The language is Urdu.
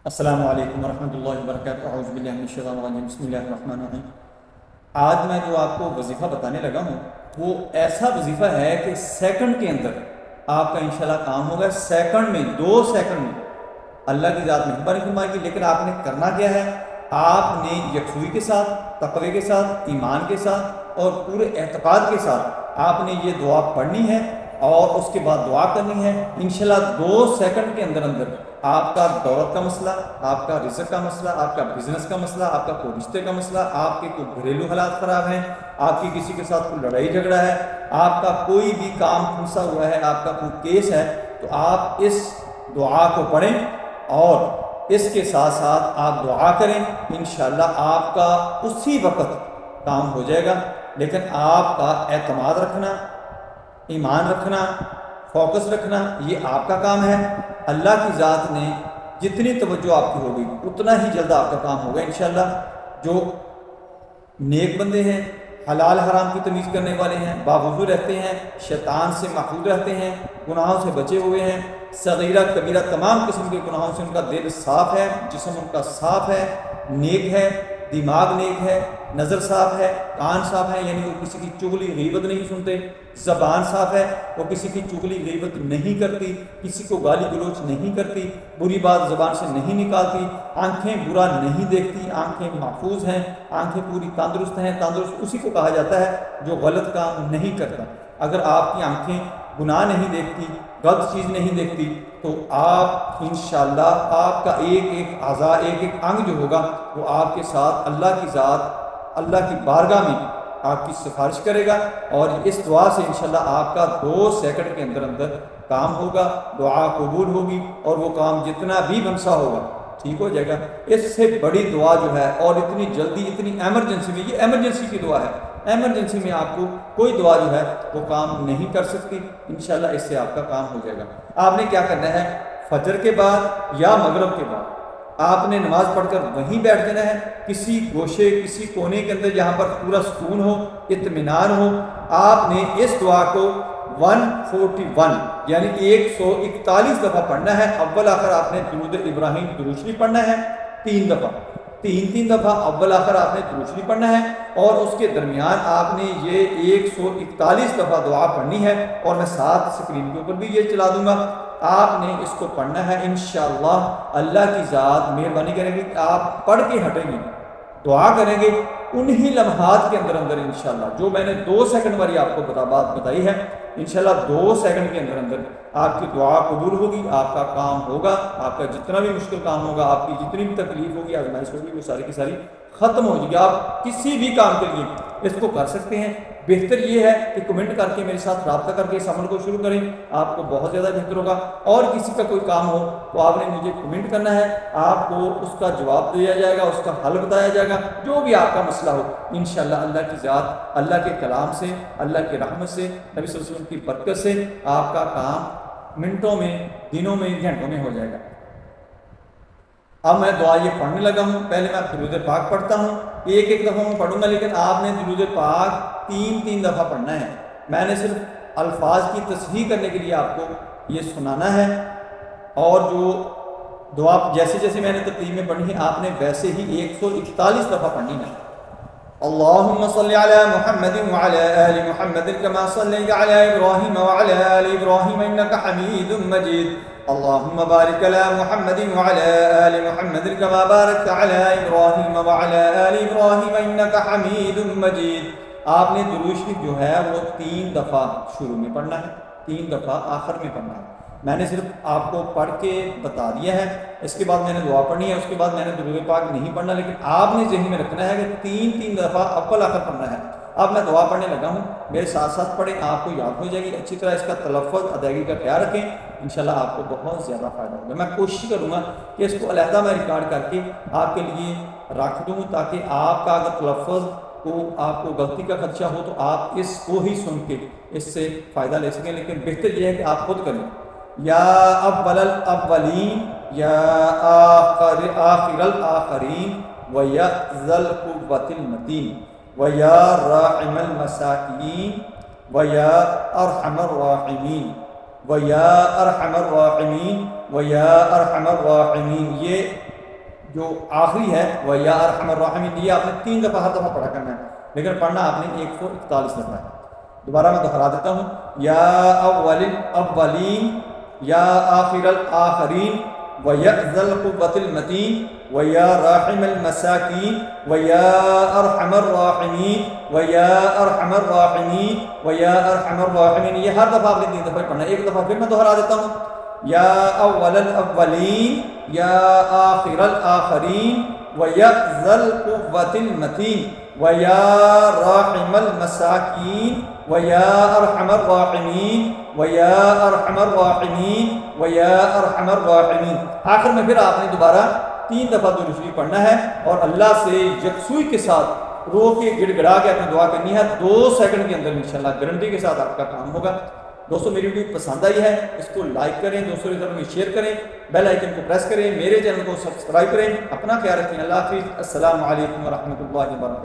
السلام علیکم ورحمۃ اللہ وبرکاتہ۔ اعوذ باللہ من الشیطان الرجیم، بسم اللہ الرحمن الرحیم۔ آج میں جو آپ کو وظیفہ بتانے لگا ہوں وہ ایسا وظیفہ ہے کہ سیکنڈ کے اندر آپ کا انشاءاللہ کام ہوگا، سیکنڈ میں 2 سیکنڈ میں اللہ کی ذات مہربانی فرمائے گی۔ لیکن آپ نے کرنا کیا ہے؟ آپ نے یکسوئی کے ساتھ، تقوی کے ساتھ، ایمان کے ساتھ اور پورے اعتقاد کے ساتھ آپ نے یہ دعا پڑھنی ہے اور اس کے بعد دعا کرنی ہے۔ انشاءاللہ 2 سیکنڈ کے اندر اندر آپ کا دولت کا مسئلہ، آپ کا رزق کا مسئلہ، آپ کا بزنس کا مسئلہ، آپ کا کوئی رشتے کا مسئلہ، آپ کے کوئی گھریلو حالات خراب ہیں، آپ کی کسی کے ساتھ کوئی لڑائی جھگڑا ہے، آپ کا کوئی بھی کام پھنسا ہوا ہے، آپ کا کوئی کیس ہے، تو آپ اس دعا کو پڑھیں اور اس کے ساتھ ساتھ آپ دعا کریں۔ انشاءاللہ آپ کا اسی وقت کام ہو جائے گا۔ لیکن آپ کا اعتماد رکھنا، ایمان رکھنا، فوکس رکھنا، یہ آپ کا کام ہے۔ اللہ کی ذات نے جتنی توجہ آپ کی ہوگی اتنا ہی جلد آپ کا کام ہوگا انشاءاللہ۔ جو نیک بندے ہیں، حلال حرام کی تمیز کرنے والے ہیں، باوضو رہتے ہیں، شیطان سے محفوظ رہتے ہیں، گناہوں سے بچے ہوئے ہیں، صغیرہ کبیرہ تمام قسم کے گناہوں سے ان کا دل صاف ہے، جسم ان کا صاف ہے، نیک ہے، دماغ نیک ہے، نظر صاف ہے، کان صاف ہے، یعنی وہ کسی کی چغلی غیبت نہیں سنتے، زبان صاف ہے، وہ کسی کی چغلی غیبت نہیں کرتی، کسی کو گالی گلوچ نہیں کرتی، بری بات زبان سے نہیں نکالتی، آنکھیں برا نہیں دیکھتی، آنکھیں محفوظ ہیں، آنکھیں پوری تندرست ہیں۔ تندرست اسی کو کہا جاتا ہے جو غلط کام نہیں کرتا۔ اگر آپ کی آنکھیں گناہ نہیں دیکھتی، غلط چیز نہیں دیکھتی، تو آپ انشاءاللہ آپ کا ایک ایک اعضاء، ایک ایک انگ جو ہوگا وہ آپ کے ساتھ اللہ کی ذات، اللہ کی بارگاہ میں آپ کی سفارش کرے گا، اور اس دعا سے انشاءاللہ آپ کا 2 سیکنڈ کے اندر اندر کام ہوگا، دعا قبول ہوگی، اور وہ کام جتنا بھی بنسا ہوگا ٹھیک ہو جائے گا۔ اس سے بڑی دعا جو ہے اور اتنی جلدی، اتنی ایمرجنسی میں، یہ ایمرجنسی کی دعا ہے، ایمرجنسی میں آپ کو کوئی دعا جو ہے وہ کام نہیں کر سکتی۔ انشاءاللہ اس سے آپ کا کام ہو جائے گا۔ آپ نے کیا کرنا ہے؟ فجر کے بعد یا مغرب کے بعد آپ نے نماز پڑھ کر وہیں بیٹھ جانا ہے، کسی گوشے، کسی کونے کے اندر جہاں پر پورا سکون ہو، اطمینان ہو۔ آپ نے اس دعا کو 141 یعنی 141 دفعہ پڑھنا ہے۔ اول آخر آپ نے درود ابراہیم درود شریف پڑھنا ہے 3 دفعہ، 3 دفعہ اول آخر آپ نے درود شریف پڑھنا ہے، اور اس کے درمیان آپ نے یہ 141 دفعہ دعا پڑھنی ہے، اور میں ساتھ اسکرین کے اوپر بھی یہ چلا دوں گا۔ آپ نے اس کو پڑھنا ہے، انشاءاللہ اللہ کی ذات مہربانی کرے گی کہ آپ پڑھ کے ہٹیں گے، دعا کریں گے انہی لمحات کے اندر اندر انشاءاللہ، جو میں نے 2 سیکنڈ والی آپ کو بات بتائی ہے، انشاءاللہ 2 سیکنڈ کے اندر اندر آپ کی دعا قبول ہوگی، آپ کا کام ہوگا، آپ کا جتنا بھی مشکل کام ہوگا، آپ کی جتنی بھی تکلیف ہوگی، آزمائش ہوگی، وہ ساری کی ساری ختم ہو جائے گی۔ آپ کسی بھی کام کے لیے اس کو کر سکتے ہیں۔ بہتر یہ ہے کہ کمنٹ کر کے میرے ساتھ رابطہ کر کے اس عمل کو شروع کریں، آپ کو بہت زیادہ بہتر ہوگا۔ اور کسی کا کوئی کام ہو تو آپ نے مجھے کمنٹ کرنا ہے، آپ کو اس کا جواب دیا جائے گا، اس کا حل بتایا جائے گا، جو بھی آپ کا مسئلہ ہو انشاءاللہ اللہ کی ذات، اللہ کے کلام سے، اللہ کی رحمت سے، نبی صلی اللہ علیہ وسلم کی برکت سے آپ کا کام منٹوں میں، دنوں میں، گھنٹوں میں ہو جائے گا۔ اب میں دعا یہ پڑھنے لگا ہوں۔ پہلے میں درود پاک پڑھتا ہوں، ایک ایک دفعہ میں پڑھوں گا، لیکن آپ نے درود پاک 3 دفعہ پڑھنا ہے۔ میں نے صرف الفاظ کی تصحیح کرنے کے لیے آپ کو یہ سنانا ہے، اور جو دعا جیسے جیسے میں نے ترتیب میں پڑھی ہے آپ نے ویسے ہی 141 دفعہ پڑھنی ہے۔ اللہم صلی علی محمد وعلی آل محمد کما صلیت علی ابراہیم وعلی آل ابراہیم انکا حمید مجید۔ اللہم بارک علی محمد وعلی آل محمد کما بارکت علی ابراہیم وعلی آل ابراہیم انکا حمید مجید۔ آپ نے درود شریف جو ہے وہ 3 دفعہ شروع میں پڑھنا ہے، 3 دفعہ آخر میں پڑھنا ہے۔ میں نے صرف آپ کو پڑھ کے بتا دیا ہے، اس کے بعد میں نے دعا پڑھنی ہے، اس کے بعد میں نے درود پاک نہیں پڑھنا، لیکن آپ نے ذہن میں رکھنا ہے کہ 3 دفعہ اول آخر پڑھنا ہے۔ اب میں دعا پڑھنے لگا ہوں، میرے ساتھ ساتھ پڑھیں، آپ کو یاد ہو جائے گی۔ اچھی طرح اس کا تلفظ، ادائیگی کا خیال رکھیں، انشاءاللہ آپ کو بہت زیادہ فائدہ ہوگا۔ میں کوشش کروں گا کہ اس کو علیحدہ میں ریکارڈ کر کے آپ کے لیے رکھ دوں، تاکہ آپ کا اگر تلفظ کو آپ کو غلطی کا خدشہ ہو تو آپ اس کو ہی سن کے اس سے فائدہ لے سکیں۔ لیکن بہتر یہ ہے کہ آپ خود کریں۔ یا اول الاولین، یا آخر الاخرین، و یا ذا القوة المتین، و یا راحم المساکین، و یا ارحم الراحمین، و یا ارحم الراحمین، و یا ارحم الراحمین۔ یہ جو آخری ہے وہ یا ارحم الراحمین، یہ آپ نے 3 دفعہ ہر دفعہ پڑھا کرنا ہے، لیکن پڑھنا آپ نے 141 دفعہ ہے۔ دوبارہ میں دہرا دیتا ہوں، یا اول الاولین یا آخر الآخرین ویا ذی القوۃ المتین ویا راحم المساکین ویا ارحم الراحمین ویا ارحم الراحمین ویا ارحم الراحمین، یہ ہر دفعہ آپ نے 3 دفعہ پڑھنا ہے۔ ایک دفعہ پھر میں دہرا دیتا ہوں، یا اول الاولین یا آخر الآخرین ویا ذی القوۃ المتین ویا راحم المساکین ویا ارحم الراحمین ویا ارحم الراحمین ویا ارحم الراحمین۔ آخر میں پھر آپ نے دوبارہ 3 دفعہ درود شریف پڑھنا ہے اور اللہ سے یکسوئی کے ساتھ رو کے گڑ گڑا کے اپنی دعا کرنی ہے۔ 2 سیکنڈ کے اندر انشاءاللہ گارنٹی کے ساتھ آپ کا کام ہوگا۔ دوستوں میری ویڈیو پسند آئی ہے اس کو لائک کریں، دوستوں کے ساتھ شیئر کریں، بیل آئیکن کو پریس کریں، میرے چینل کو سبسکرائب کریں۔ اپنا خیال رکھیں، اللہ حافظ، السلام علیکم ورحمۃ اللہ وبرکاتہ۔